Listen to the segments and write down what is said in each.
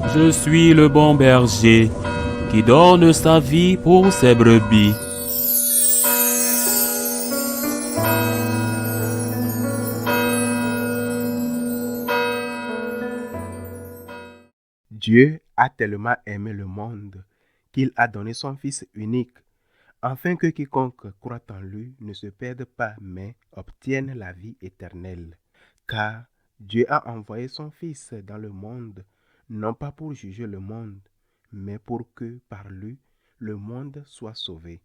Je suis le bon berger qui donne sa vie pour ses brebis. Dieu a tellement aimé le monde qu'il a donné son Fils unique, afin que quiconque croit en lui ne se perde pas, mais obtienne la vie éternelle. Car Dieu a envoyé son Fils dans le monde, non pas pour juger le monde, mais pour que par lui le monde soit sauvé.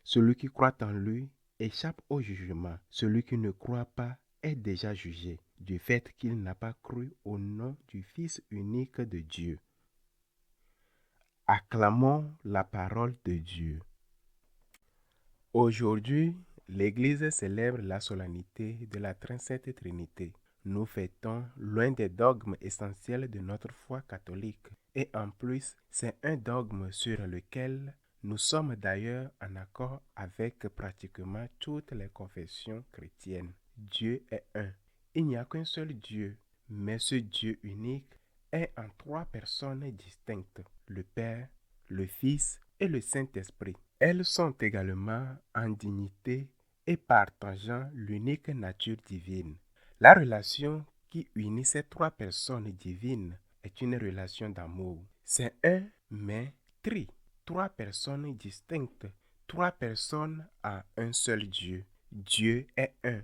Celui qui croit en lui échappe au jugement. Celui qui ne croit pas est déjà jugé, du fait qu'il n'a pas cru au nom du Fils unique de Dieu. Acclamons la parole de Dieu. Aujourd'hui, l'Église célèbre la solennité de la Très Sainte Trinité. Nous fêtons l'un des dogmes essentiels de notre foi catholique. Et en plus, c'est un dogme sur lequel nous sommes d'ailleurs en accord avec pratiquement toutes les confessions chrétiennes. Dieu est un. Il n'y a qu'un seul Dieu, mais ce Dieu unique est en trois personnes distinctes, le Père, le Fils et le Saint-Esprit. Elles sont également en dignité et partageant l'unique nature divine. La relation qui unit ces trois personnes divines est une relation d'amour. C'est un, mais tri. Trois personnes distinctes, trois personnes à un seul Dieu. Dieu est un,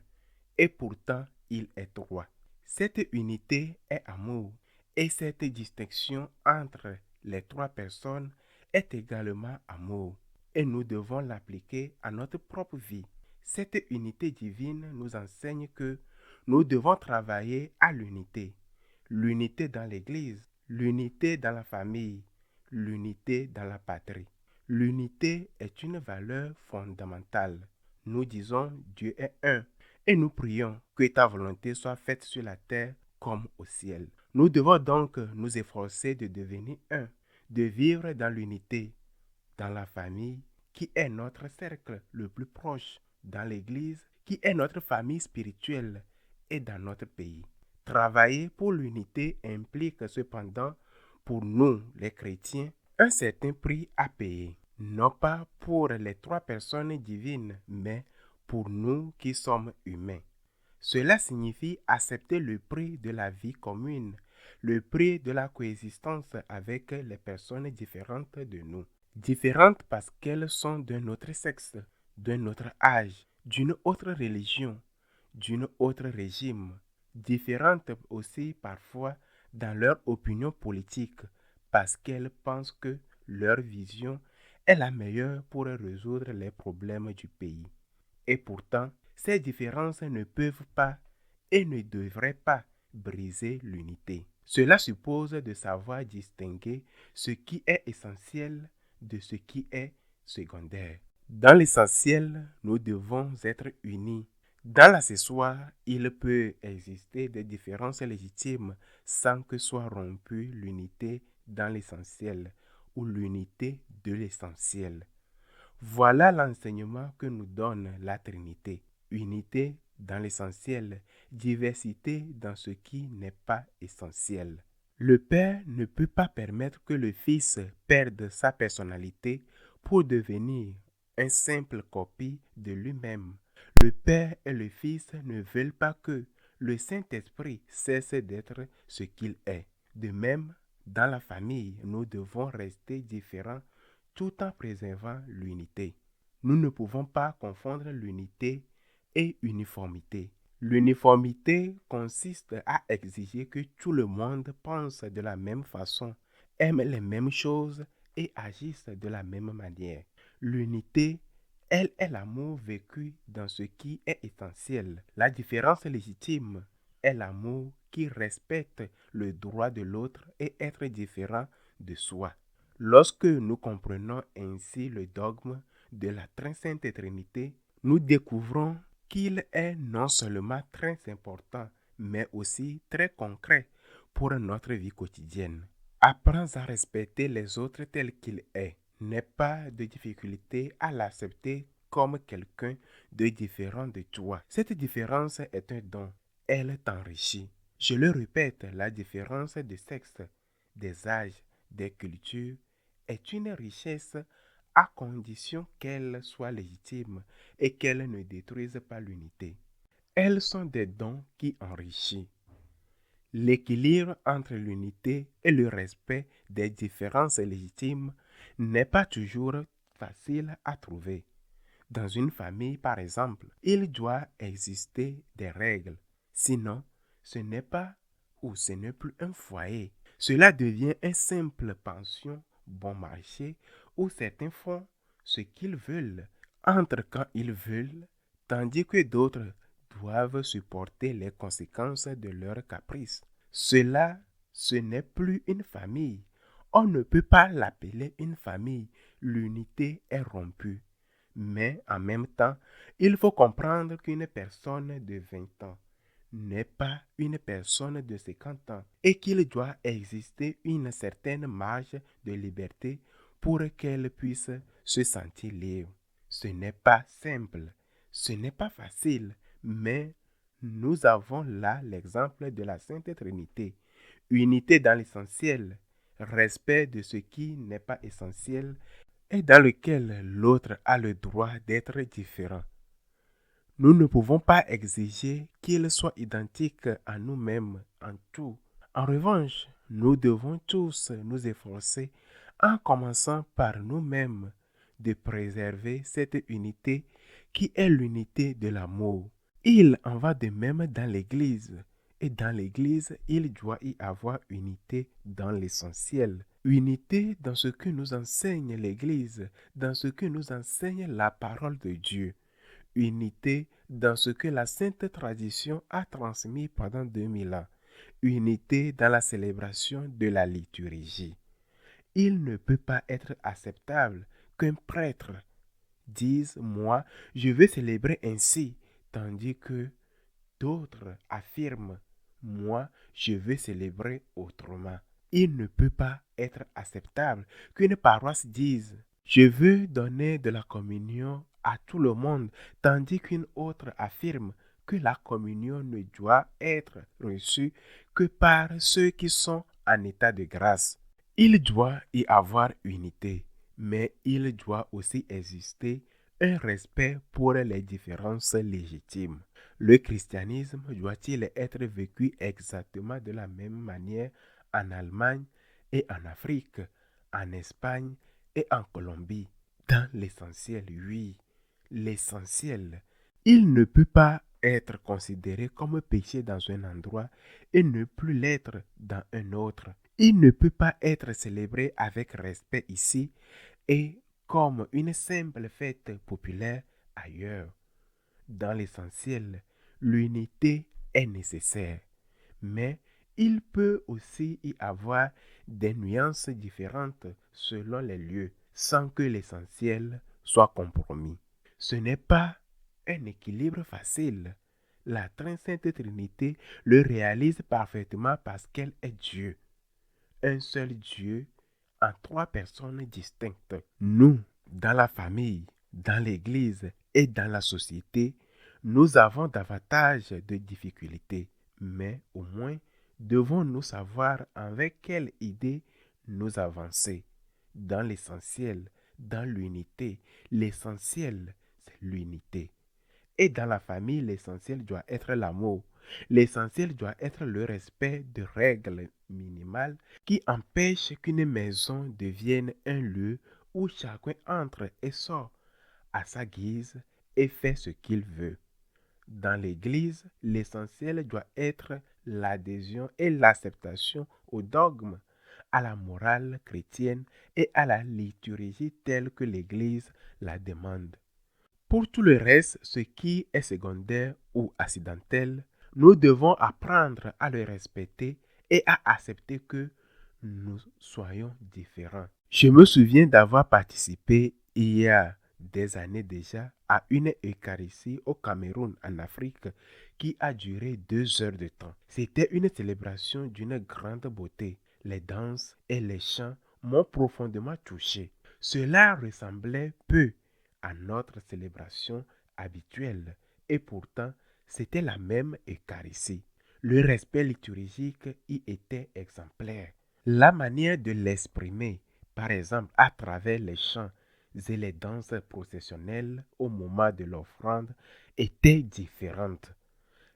et pourtant il est trois. Cette unité est amour, et cette distinction entre les trois personnes est également amour, et nous devons l'appliquer à notre propre vie. Cette unité divine nous enseigne que nous devons travailler à l'unité. L'unité dans l'Église, l'unité dans la famille, l'unité dans la patrie. L'unité est une valeur fondamentale. Nous disons Dieu est un et nous prions que ta volonté soit faite sur la terre comme au ciel. Nous devons donc nous efforcer de devenir un, de vivre dans l'unité, dans la famille, qui est notre cercle le plus proche, dans l'Église, qui est notre famille spirituelle, et dans notre pays. Travailler pour l'unité implique cependant, pour nous les chrétiens, un certain prix à payer, non pas pour les trois personnes divines, mais pour nous qui sommes humains. Cela signifie accepter le prix de la vie commune, le prix de la coexistence avec les personnes différentes de nous. Différentes parce qu'elles sont d'un autre sexe, d'un autre âge, d'une autre religion, d'un autre régime. Différentes aussi parfois dans leur opinion politique, parce qu'elles pensent que leur vision est la meilleure pour résoudre les problèmes du pays. Et pourtant, ces différences ne peuvent pas et ne devraient pas briser l'unité. Cela suppose de savoir distinguer ce qui est essentiel de ce qui est secondaire. Dans l'essentiel, nous devons être unis. Dans l'accessoire, il peut exister des différences légitimes sans que soit rompue l'unité dans l'essentiel ou l'unité de l'essentiel. Voilà l'enseignement que nous donne la Trinité. Unité dans l'essentiel, diversité dans ce qui n'est pas essentiel. Le Père ne peut pas permettre que le Fils perde sa personnalité pour devenir une simple copie de lui-même. Le Père et le Fils ne veulent pas que le Saint-Esprit cesse d'être ce qu'il est. De même, dans la famille, nous devons rester différents tout en préservant l'unité. Nous ne pouvons pas confondre l'unité et uniformité. L'uniformité consiste à exiger que tout le monde pense de la même façon, aime les mêmes choses et agisse de la même manière. L'unité, elle, est l'amour vécu dans ce qui est essentiel. La différence légitime est l'amour qui respecte le droit de l'autre et être différent de soi. Lorsque nous comprenons ainsi le dogme de la Très Sainte Trinité, nous découvrons qu'il est non seulement très important, mais aussi très concret pour notre vie quotidienne. Apprends à respecter les autres tels qu'ils sont. N'aie pas de difficulté à l'accepter comme quelqu'un de différent de toi. Cette différence est un don. Elle t'enrichit. Je le répète, la différence de sexe, des âges, des cultures est une richesse à condition qu'elle soit légitime et qu'elle ne détruise pas l'unité. Elles sont des dons qui enrichissent. L'équilibre entre l'unité et le respect des différences légitimes n'est pas toujours facile à trouver. Dans une famille, par exemple, il doit exister des règles. Sinon, ce n'est pas ou ce n'est plus un foyer. Cela devient une simple pension bon marché où certains font ce qu'ils veulent, entrent quand ils veulent, tandis que d'autres doivent supporter les conséquences de leurs caprices. Cela, ce n'est plus une famille. On ne peut pas l'appeler une famille. L'unité est rompue. Mais en même temps, il faut comprendre qu'une personne de 20 ans n'est pas une personne de 50 ans et qu'il doit exister une certaine marge de liberté pour qu'elle puisse se sentir libre. Ce n'est pas simple, ce n'est pas facile, mais nous avons là l'exemple de la Sainte Trinité. Unité dans l'essentiel, respect de ce qui n'est pas essentiel et dans lequel l'autre a le droit d'être différent. Nous ne pouvons pas exiger qu'il soit identique à nous-mêmes en tout. En revanche, nous devons tous nous efforcer, en commençant par nous-mêmes, de préserver cette unité qui est l'unité de l'amour. Il en va de même dans l'Église. Et dans l'Église, il doit y avoir unité dans l'essentiel. Unité dans ce que nous enseigne l'Église, dans ce que nous enseigne la parole de Dieu. Unité dans ce que la sainte tradition a transmis pendant 2000 ans. Unité dans la célébration de la liturgie. Il ne peut pas être acceptable qu'un prêtre dise « moi, je veux célébrer ainsi », tandis que d'autres affirment « moi, je veux célébrer autrement ». Il ne peut pas être acceptable qu'une paroisse dise « je veux donner de la communion à tout le monde », tandis qu'une autre affirme que la communion ne doit être reçue que par ceux qui sont en état de grâce. Il doit y avoir unité, mais il doit aussi exister un respect pour les différences légitimes. Le christianisme doit-il être vécu exactement de la même manière en Allemagne et en Afrique, en Espagne et en Colombie? Dans l'essentiel, oui. L'essentiel, il ne peut pas être considéré comme péché dans un endroit et ne plus l'être dans un autre. Il ne peut pas être célébré avec respect ici et comme une simple fête populaire ailleurs. Dans l'essentiel, l'unité est nécessaire, mais il peut aussi y avoir des nuances différentes selon les lieux, sans que l'essentiel soit compromis. Ce n'est pas un équilibre facile. La Très Sainte Trinité le réalise parfaitement parce qu'elle est Dieu. Un seul Dieu en trois personnes distinctes. Nous, dans la famille, dans l'Église et dans la société, nous avons davantage de difficultés, mais au moins devons-nous savoir avec quelle idée nous avancer. Dans l'essentiel, dans l'unité, l'essentiel, c'est l'unité. Et dans la famille, l'essentiel doit être l'amour. L'essentiel doit être le respect de règles minimales qui empêchent qu'une maison devienne un lieu où chacun entre et sort à sa guise et fait ce qu'il veut. Dans l'Église, l'essentiel doit être l'adhésion et l'acceptation au dogme, à la morale chrétienne et à la liturgie telle que l'Église la demande. Pour tout le reste, ce qui est secondaire ou accidentel, nous devons apprendre à le respecter et à accepter que nous soyons différents. Je me souviens d'avoir participé il y a des années déjà à une Eucharistie au Cameroun, en Afrique, qui a duré 2 heures de temps. C'était une célébration d'une grande beauté. Les danses et les chants m'ont profondément touché. Cela ressemblait peu à notre célébration habituelle et pourtant c'était la même Eucharistie. Le respect liturgique y était exemplaire. La manière de l'exprimer, par exemple à travers les chants et les danses processionnelles au moment de l'offrande, était différente.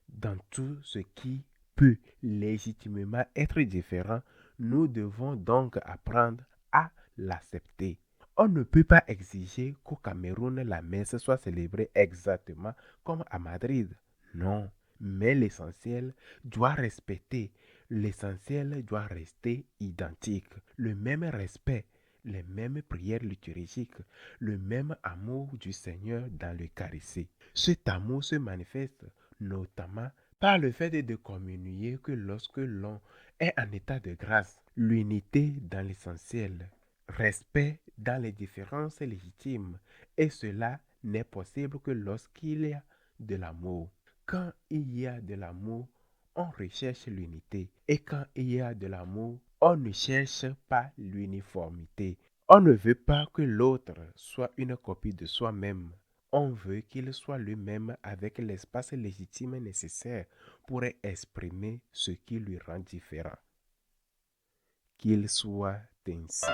Dans tout ce qui peut légitimement être différent, nous devons donc apprendre à l'accepter. On ne peut pas exiger qu'au Cameroun, la messe soit célébrée exactement comme à Madrid. Non, mais l'essentiel doit respecter, l'essentiel doit rester identique. Le même respect, les mêmes prières liturgiques, le même amour du Seigneur dans l'Eucharistie. Cet amour se manifeste notamment par le fait de communier que lorsque l'on est en état de grâce, l'unité dans l'essentiel, respect dans les différences légitimes, et cela n'est possible que lorsqu'il y a de l'amour. Quand il y a de l'amour, on recherche l'unité, et quand il y a de l'amour, on ne cherche pas l'uniformité. On ne veut pas que l'autre soit une copie de soi-même. On veut qu'il soit lui-même avec l'espace légitime nécessaire pour exprimer ce qui lui rend différent. Qu'il soit ainsi.